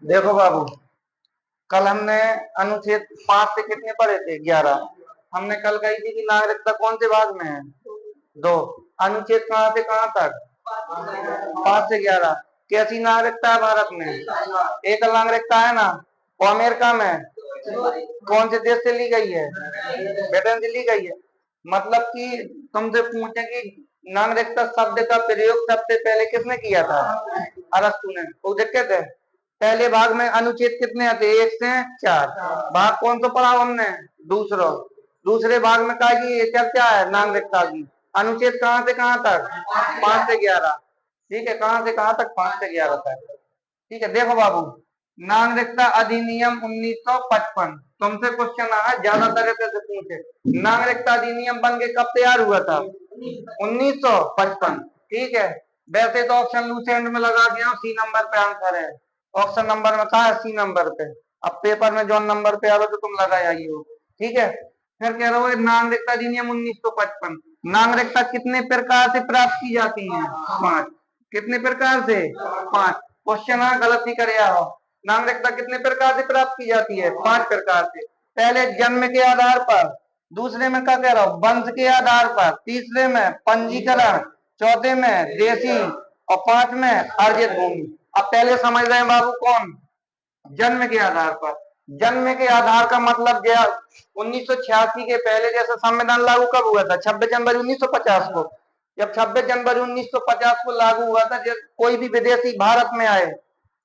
देखो बाबू, कल हमने अनुच्छेद 5 से कितने पढ़े थे? 11। हमने कल कही थी कि नागरिकता कौन से भाग में है? 2। अनुच्छेद कहाँ से कहाँ तक? 5 से 11। कैसी नागरिकता है भारत में? एकल नागरिकता है ना। वो अमेरिका में कौन से देश से ली गई है? ब्रिटेन से ली गई है। मतलब कि तुमसे पूछे कि नागरिकता शब्द का प्रयोग सबसे पहले किसने किया था? अरस्तु ने। वो देखते थे पहले भाग में अनुच्छेद कितने आते? 1 से 4। भाग कौन सा पढ़ा हमने? दूसरा। दूसरे भाग में कहा कि चर्चा है नागरिकता की। अनुच्छेद कहाँ से कहाँ तक? 5 से 11। ठीक है, कहाँ से कहाँ तक? 5 से 11 तक। ठीक है, देखो बाबू, नागरिकता अधिनियम 1955। तुमसे क्वेश्चन आया, ज्यादातर ऐसे पूछे, नागरिकता अधिनियम बन के कब तैयार हुआ था? 1955। ठीक है, वैसे तो ऑप्शन लूसेंट में लगा दिया, सी नंबर पे आंसर है। ऑप्शन नंबर में कहा है? सी नंबर पे। अब पेपर में जो नंबर पे आवे तो तुम लगा आई हो। ठीक है, फिर कह रहा हूँ नागरिकता अधिनियम 1955। नागरिकता कितने प्रकार से प्राप्त की जाती है? 5। कितने प्रकार से? 5। क्वेश्चन है, गलत ही कर हो। नागरिकता कितने प्रकार से प्राप्त की जाती है? 5 प्रकार से। पहले जन्म के आधार पर, दूसरे में क्या कह रहा हूँ? वंश के आधार पर, तीसरे में पंजीकरण, चौथे में देशी, और 5 में अर्जित भूमि। अब पहले समझ रहे हैं बाबू कौन? जन्म के आधार पर। जन्म के आधार का मतलब 1986 के पहले जैसा संविधान लागू कब हुआ था? 26 जनवरी 1950 को। जब 26 जनवरी 1950 को लागू हुआ था, जब कोई भी विदेशी भारत में आए,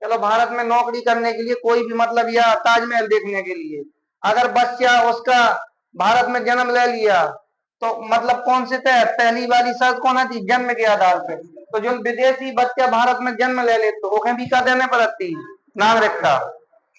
चलो भारत में नौकरी करने के लिए, कोई भी मतलब, या ताजमहल देखने के लिए, अगर बच्चा उसका भारत में जन्म ले लिया तो मतलब कौन से तहत? पहली वाली शर्त कौन थी? जन्म के आधार पर। तो जो विदेशी बच्चा भारत में जन्म ले ले तो उन्हें भी क्या देने पड़ती? नागरिकता।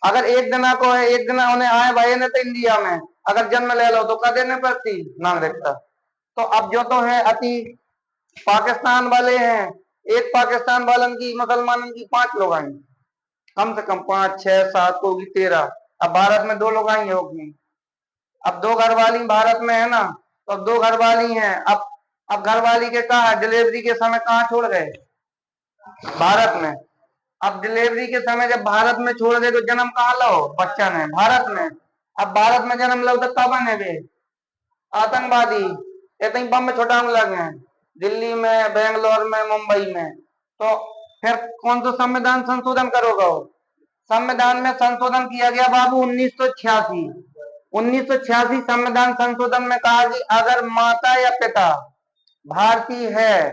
अगर एक जना को है, एक जना उन्हें आए भाई ने तो इंडिया में अगर जन्म ले लो तो क्या देने पड़ती? नागरिकता। तो अब जो तो है अति पाकिस्तान वाले हैं, एक पाकिस्तान वालन की, मुसलमानों की 5 लोग आई, कम से कम 5 6 7 होगी 13। अब भारत में 2 लोग आई होगी। अब 2 घरवाली भारत में है ना, तो 2 घरवाली हैं। अब घरवाली के कहा डिलीवरी के समय कहाँ छोड़ गए? भारत में। अब डिलीवरी के समय जब भारत में छोड़ दे तो जन्म कहाँ लो? बच्चा ने भारत में। अब भारत में जन्म लो तो कब बने वे? आतंकवादी। इतनी बम में छुड़ाने लगे हैं दिल्ली में, बेंगलोर में, मुंबई में। तो फिर कौन सा संविधान संशोधन करोगे? संविधान में संशोधन किया गया बाबू 1986। 1986 संविधान संशोधन में कहा कि अगर माता या पिता भारतीय है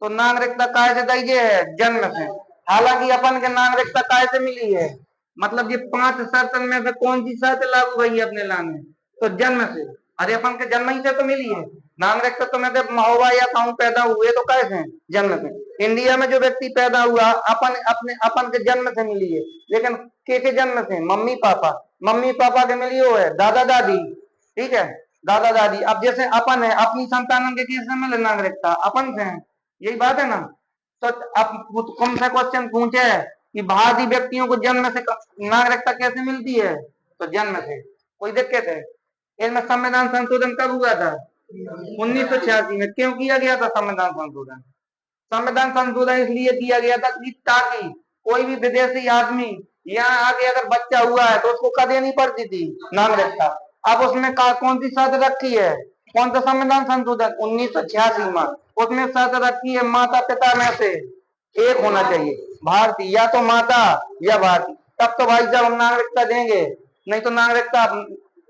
तो नागरिकता काय से दी है? जन्म से। हालांकि अपन के नागरिकता काय से मिली है? मतलब ये 5 शर्त में से कौन सी शर्त लागू हुई है अपने लाने? तो जन्म से। अरे अपन के जन्म ही से तो मिली है नागरिकता। तो मैं महोबा या कहूँ पैदा हुए तो कैसे? जन्म से। इंडिया में जो व्यक्ति पैदा हुआ अपन के जन्म से मिली है। लेकिन के जन्म से? Mummy papa. मम्मी पापा के मिली हो है दादा दादी। ठीक है, दादा दादी। अब जैसे अपन है, अपनी संतानों के किससे मिले नागरिकता? अपन से है। यही बात है ना। तो अब तुमसे क्वेश्चन पूछे कि भारतीय व्यक्तियों को जन्म से नागरिकता कैसे मिलती है? तो जन्म से। कोई दिक्कत है? इनमें संविधान संशोधन कब हुआ था? 1986 में। क्यों किया गया था संविधान संशोधन? संविधान संशोधन इसलिए किया गया था कि ताकि कोई भी विदेशी आदमी यहाँ आके अगर बच्चा हुआ है तो उसको क्या देनी पड़ती थी? नागरिकता। अब उसमें कौन सी शर्त रखी है? कौन सा संविधान संशोधन? 1986 में। उसमें शर्त रखी है माता पिता में से एक होना चाहिए भारतीय, या तो माता या भारतीय। तब तो भाई साहब हम नागरिकता देंगे, नहीं तो नागरिकता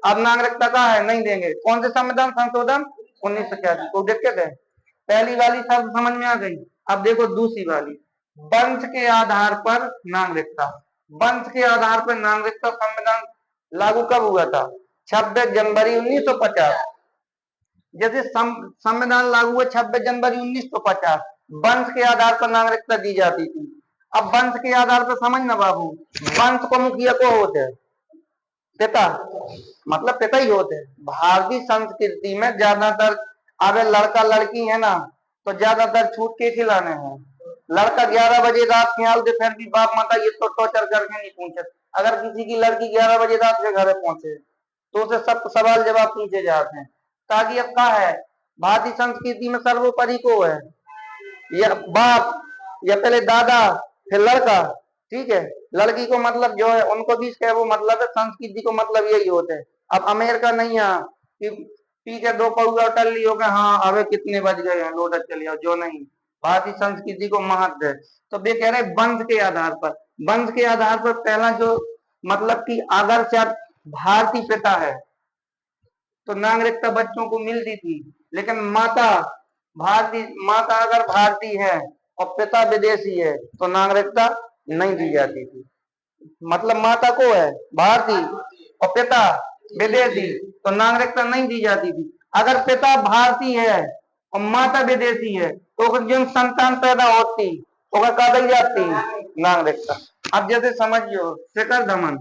अब नागरिकता का है नहीं देंगे। कौन से संविधान संशोधन? 1986। तो दिक्कत है। पहली वाली शब्द समझ में आ गई। अब देखो दूसरी वाली, वंश के आधार पर नागरिकता। वंश के आधार पर नागरिकता संविधान लागू कब हुआ था? 26 जनवरी 1950। जैसे संविधान लागू हुआ 26 जनवरी 1950, वंश के आधार पर नागरिकता दी जाती थी। अब वंश के आधार पर समझना बाबू, वंश को मुखिया को होते हैं पिता, मतलब पिता ही होते हैं। भारतीय संस्कृति में ज्यादातर, अगर लड़का लड़की है ना तो ज्यादातर छूट के खिलाने हैं। लड़का 11 बजे रात के आते फिर भी बाप माता ये तो टॉर्चर करके नहीं पूछे। अगर किसी की लड़की 11 बजे रात के घर पहुंचे तो उसे सब सवाल जवाब पूछे जाते हैं। ताकि अब क्या है, भारतीय संस्कृति में सर्वोपरि को है या बाप, या पहले दादा, फिर लड़का। ठीक है। लड़की को मतलब जो है उनको भी इसका वो मतलब है, संस्कृति को मतलब यही होता है। अब अमेरिका नहीं है कि ठीक है 2 पौधा टल ली होगा, हाँ अबे कितने बज गए हैं लोटा चले आओ, जो नहीं। भारतीय संस्कृति को महत्व है। तो वे कह रहे वंश के आधार पर, वंश के आधार पर पहला जो मतलब कि अगर से भारतीय पिता है तो नागरिकता बच्चों को मिलती थी, लेकिन माता अगर भारतीय है और पिता विदेशी है तो नागरिकता नहीं दी जाती थी। मतलब माता को है भारतीय और पिता विदेशी तो नागरिकता नहीं दी जाती थी। अगर पिता भारतीय है और माता विदेशी है तो जिन संतान पैदा होती तो का दी जाती नागरिकता। अब जैसे समझियो शिखर धवन,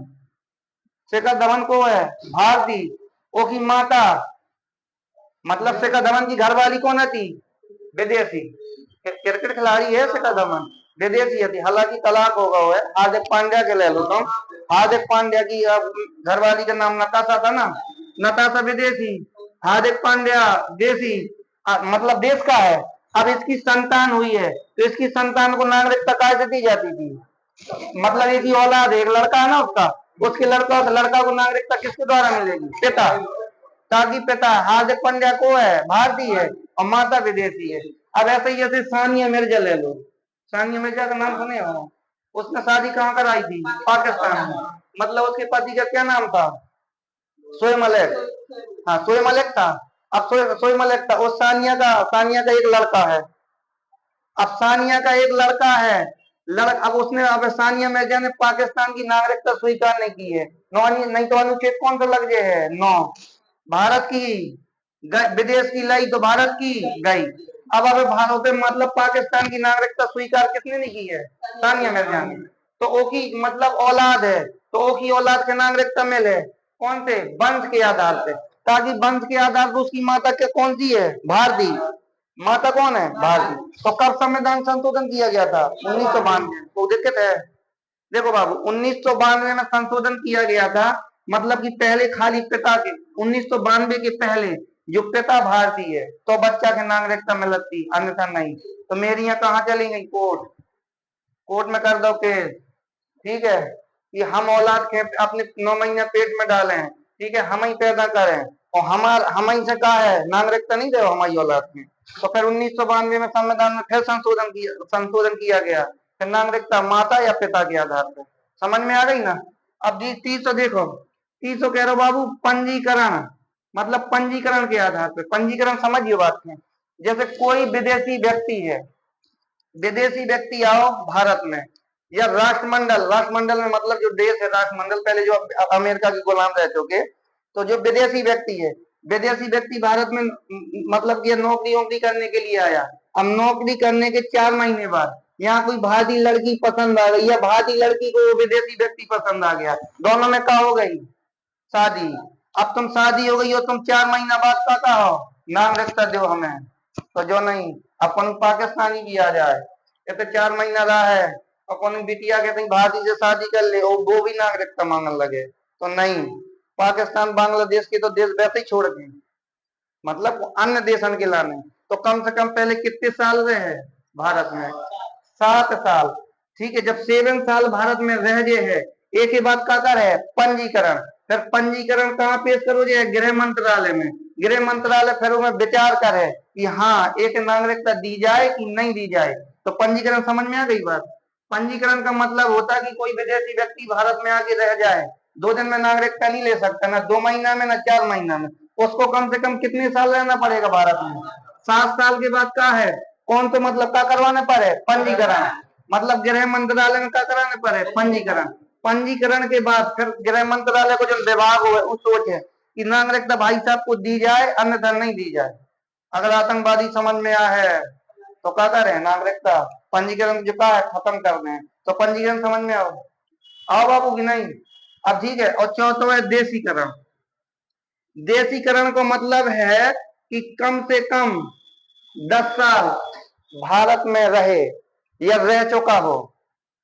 शिखर धवन को है भारतीय, वो की माता मतलब शिखर धवन की घरवाली कौन थी, विदेशी। क्रिकेट खिलाड़ी है शिखर धवन, विदेशी थी, हालांकि तलाक होगा हुआ है। हार्दिक पांड्या के ले लो तुम, हार्दिक पांड्या की घरवाली का नाम नताशा था ना, नताशा विदेशी, हार्दिक पांड्या देशी, मतलब देश का है। अब इसकी संतान हुई है तो इसकी संतान को नागरिकता कैसे दी जाती थी, मतलब एक ही औलाद है, एक लड़का है ना उसका, उसके लड़का को नागरिकता किसके द्वारा मिलेगी, पिता। ताकि पिता हार्दिक पांड्या को है भारतीय है और माता विदेशी है। अब ऐसे ही जैसे सानिया मिर्जा ले लो, सानिया मिर्जा का नाम सुने हो, उसने शादी कहाँ कराई थी, पाकिस्तान में। मतलब उसके पति का क्या नाम था, शोएब मलिक, हाँ शोएब मलिक था। अब शोएब मलिक था, उस सानिया का एक लड़का है। अब सानिया का एक लड़का है, अब उसने अब सानिया मिर्जा ने पाकिस्तान की नागरिकता स्वीकार नहीं की है, नहीं तो अनुच्छेद कौन सा लग जाए है, 9। भारत की विदेश की लाई तो भारत की गई। अब भारत मतलब पाकिस्तान की नागरिकता स्वीकार किसने नहीं की है, सानिया मिर्जा ने। तो ओ की मतलब औलाद है तो ओ की औलाद के नागरिकता मिले कौन से, वंश के आधार पे। ताकि वंश के आधार पर उसकी माता के कौन सी है, भारतीय, माता कौन है, भारतीय। तो कब संविधान संशोधन किया गया था, 1992। तो दिक्कत है, देखो बाबू 1992 में संशोधन किया गया था। मतलब कि पहले खाली पिता के, 1992 के पहले जो पिता भारतीय है तो बच्चा के नागरिकता मिलती, अन्यथा नहीं। तो मेरी यहाँ कहाँ चली गई, कोर्ट, कोर्ट में कर दो केस। ठीक है कि हम औलाद के अपने 9 महीने पेट में डाले हैं, ठीक है हम ही पैदा करें और हम ही से कहा है नागरिकता नहीं दे हमारी औलाद में। तो फिर 1992 में संविधान में फिर संशोधन किया गया, फिर नागरिकता माता या पिता के आधार पर। समझ में आ गई ना। अब जी 300 देखो, 300 कह रहे हो बाबू पंजीकरण, मतलब पंजीकरण के आधार पर। पंजीकरण समझिए बात में, जैसे कोई विदेशी व्यक्ति है, विदेशी व्यक्ति आओ भारत में, या राष्ट्रमंडल में मतलब जो देश है राष्ट्रमंडल, पहले जो अमेरिका के गुलाम रह चुके, तो जो विदेशी व्यक्ति है, विदेशी व्यक्ति भारत में मतलब ये नौकरी वोकरी करने के लिए आया। अब नौकरी करने के 4 महीने बाद यहाँ कोई भारतीय लड़की पसंद आ गई या भारतीय लड़की को विदेशी व्यक्ति पसंद आ गया, दोनों में क्या हो गई, शादी। अब तुम शादी हो गई हो, तुम 4 महीना बाद का हो, नागरिकता दो हमें, तो जो नहीं अपन पाकिस्तानी भी आ जाए, कहते 4 महीना रहा है अपन बिटिया कहते भारतीय से शादी कर ले और वो भी नागरिकता मांगने लगे, तो नहीं। पाकिस्तान बांग्लादेश के तो देश वैसे ही छोड़ गए, मतलब अन्य देशन के लाने। तो कम से कम पहले कितने साल रहे भारत में, 7 साल। ठीक है, जब 7 साल भारत में रह जे है, एक ही बात का कर है पंजीकरण। फिर पंजीकरण कहाँ पेश करो जे, गृह मंत्रालय में। गृह मंत्रालय फिर उन्हें विचार करे कि हाँ एक नागरिकता दी जाए कि नहीं दी जाए। तो पंजीकरण समझ में आ गई बात। पंजीकरण का मतलब होता है कि कोई विदेशी व्यक्ति भारत में आके रह जाए, 2 दिन में नागरिकता नहीं ले सकता, ना 2 महीना में ना 4 महीना में। उसको कम से कम कितने साल रहना पड़ेगा भारत में, 7 साल के बाद का है कौन, तो मतलब क्या करवाने पड़े, पंजीकरण। मतलब गृह मंत्रालय में क्या कराने पड़े, पंजीकरण। पंजीकरण के बाद फिर गृह मंत्रालय को जो विभाग हो वो सोचे कि नागरिकता भाई साहब को दी जाए अन्यथा नहीं दी जाए। अगर आतंकवादी समझ में आया है तो क्या करें, नागरिकता पंजीकरण जो है खत्म कर दें। तो पंजीकरण समझ में आओ बाबू की नहीं। अब ठीक है, और चौथा है देशीकरण। देशीकरण को मतलब है कि कम से कम 10 साल भारत में रहे या रह चुका हो।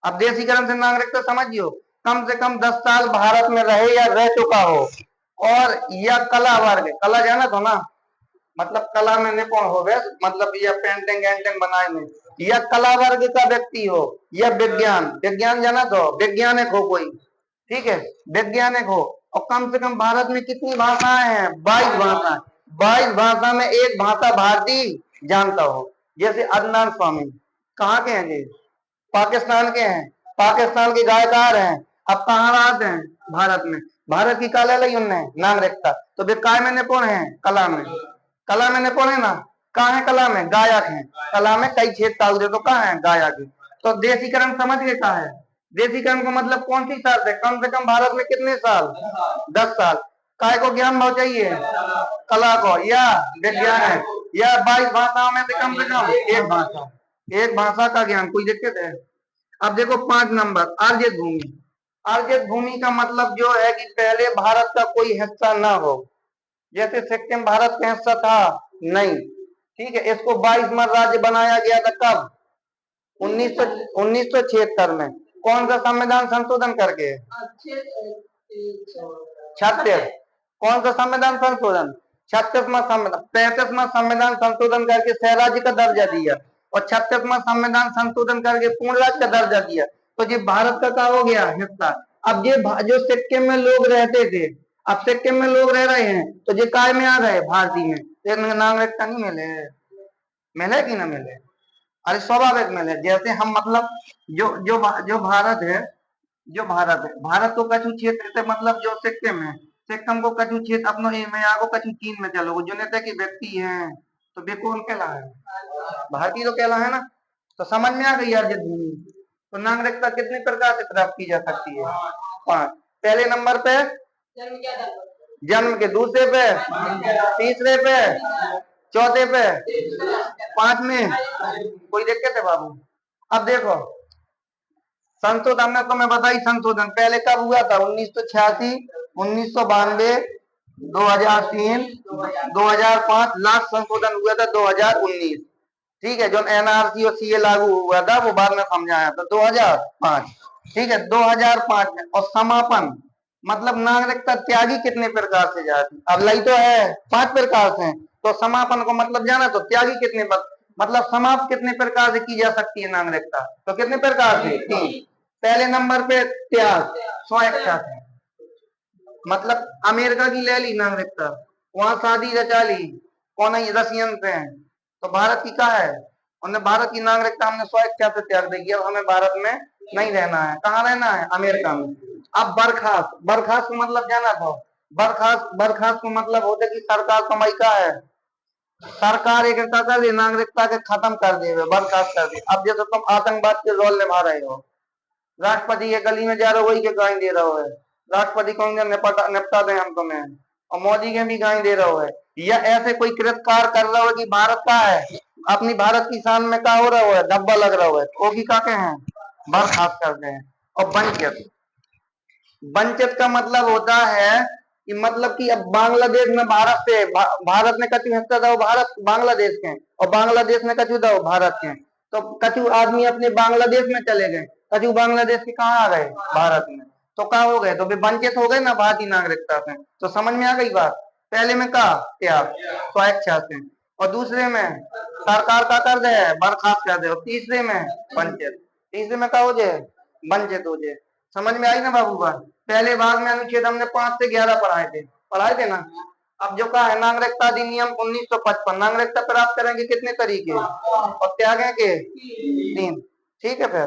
अब देशीकरण से नागरिकता समझियो, कम से कम 10 साल भारत में रहे या रह चुका हो, और या कला वर्ग, कला जाना तो ना, मतलब कला में निपुण हो गए, मतलब ये पेंटिंग एंटिंग बनाए में, या कला वर्ग का व्यक्ति हो, या विज्ञान विज्ञान जनक हो, वैज्ञानिक हो कोई, ठीक है, वैज्ञानिक हो, और कम से कम भारत में कितनी भाषाएं हैं? 22 भाषाएं। 22 भाषा में एक भाषा भारतीय जानता हो, जैसे अदनान स्वामी कहाँ के हैं जी? पाकिस्तान के हैं, पाकिस्तान के गायकार हैं, अब कहाँ रहते हैं? भारत में। भारत की कला ली उनने नागरिकता, तो वे काय में निपुण है? कला में। कला में निपुण है ना? कहाँ है कला में? गायक हैं। कला में कई क्षेत्र देखो कहाँ है? गायक है। तो देशीकरण समझ गए कहाँ है? देशीकरण को मतलब कौन सी शर्त है? कम से कम भारत में कितने साल? 10 साल। काय को ज्ञान बहुत चाहिए? कला को या विज्ञान है, या 22 भाषाओं में से कम एक भाषा, एक भाषा का ज्ञान। कोई दिक्कत है? अब देखो 5 नंबर, अर्जित भूमि। अर्जित भूमि का मतलब जो है कि पहले भारत का कोई हिस्सा ना हो, जैसे सिक्किम भारत का हिस्सा था नहीं, ठीक है, इसको 22वां राज्य बनाया गया था कब? 1976 में। कौन सा संविधान संशोधन करके? 36। कौन सा संविधान संशोधन? 36वां संविधान। 35वां संविधान संशोधन करके सहराज्य का दर्जा दिया, और 36वां संविधान संशोधन करके पूर्ण राज्य का दर्जा दिया। तो ये भारत का हो गया हिस्सा। अब ये जो सिक्किम में लोग रहते थे, अब सिक्किम में लोग रह रहे हैं, तो ये काय में आ गए? भारतीय में। तो नागरिकता नहीं मिले? मिले कि ना मिले? अरे स्वाभाविक मिले। जैसे हम मतलब जो भारत है, जो भारत है, भारत को कछु क्षेत्र से मतलब जो सिक्किम है, सिक्किम को कछु क्षेत्र अपनो में आगो, कछु चीन में चलो, जो नेता के व्यक्ति हैं, तो वे कौन कहला है? भारतीय तो कहला है ना। तो समझ में आ गई अर्जित भूमि। तो नागरिकता कितने प्रकार से प्राप्त की जा सकती है? 5। पहले नंबर पे जन्म के, दूसरे पे, तीसरे पे, चौथे पे, 5 में। कोई दिक्कत है बाबू? अब देखो संशोधन ने तो मैं बताई, संशोधन पहले कब हुआ था? 1986, 1992, 2003, 2005, लास्ट संशोधन हुआ था 2019, ठीक है। जो एनआरसी और सीए लागू हुआ था वो बाद में समझाया था 2005, ठीक है, 2005 में। और समापन मतलब नागरिकता त्यागी कितने प्रकार से जाती? अब लाई तो है 5 प्रकार से, तो समापन को मतलब जाना, तो त्यागी कितने मतलब समाप्त कितने प्रकार से की जा सकती है नागरिकता? तो कितने प्रकार से? 3। पहले नंबर पे त्याग, स्वेच्छा से, मतलब अमेरिका की ले ली नागरिकता, वहां शादी रचा ली, कौन है? रसियन से हैं, तो भारत की क्या है? उन्हें भारत की नागरिकता हमने स्वेच्छा से त्याग देगी, अब हमें भारत में नहीं रहना है। कहाँ रहना है? अमेरिका में। अब बर्खास्त, बर्खास्त को मतलब जाना था? बर्खास्त, बर्खास्त को मतलब होता है कि सरकार कमाई का है, सरकार एक कर दे, नागरिकता के खत्म कर दे, बर्खास्त कर दे। अब जैसे तुम आतंकवाद के रोल निभा रहे हो, राष्ट्रपति के गली में जा रहे हो, वही के गाली दे रहा हो है, राष्ट्रपति को निपटा दें हम तुम्हें, और मोदी के भी गाली दे रहा हो है, या ऐसे कोई कृतकार कर रहा हो कि भारत का है, अपनी भारत की शान में का हो रहा है, धब्बा लग रहा है, वो भी का हैं? बर्खास्त करते हैं। और वंचित, वंचित का मतलब होता है कि मतलब कि अब बांग्लादेश में भारत से भारत ने कछु हिस्सा था, भारत बांग्लादेश के, और बांग्लादेश में कछु था भारत के, तो कछु आदमी अपने बांग्लादेश में चले गए, कछु बांग्लादेश के कहाँ आ गए? भारत में। तो कहाँ हो गए? तो वे वंचित हो गए ना भारतीय नागरिकता से। तो समझ में आ गई बात? पहले में का त्याग, स्वेच्छा से, और दूसरे में सरकार का कर दे, बर्खास्त कर दे, और तीसरे में वंचित, तीसरे में का हो जाए? वंचित हो जाए। समझ में आई ना बाबू बात? पहले भाग में अनुच्छेद हमने 5 से 11 पढ़ाए थे ना। अब जो का है नागरिकता अधिनियम 1955, नागरिकता प्राप्त करेंगे कितने तरीके, और त्यागेंगे 3, ठीक है। फिर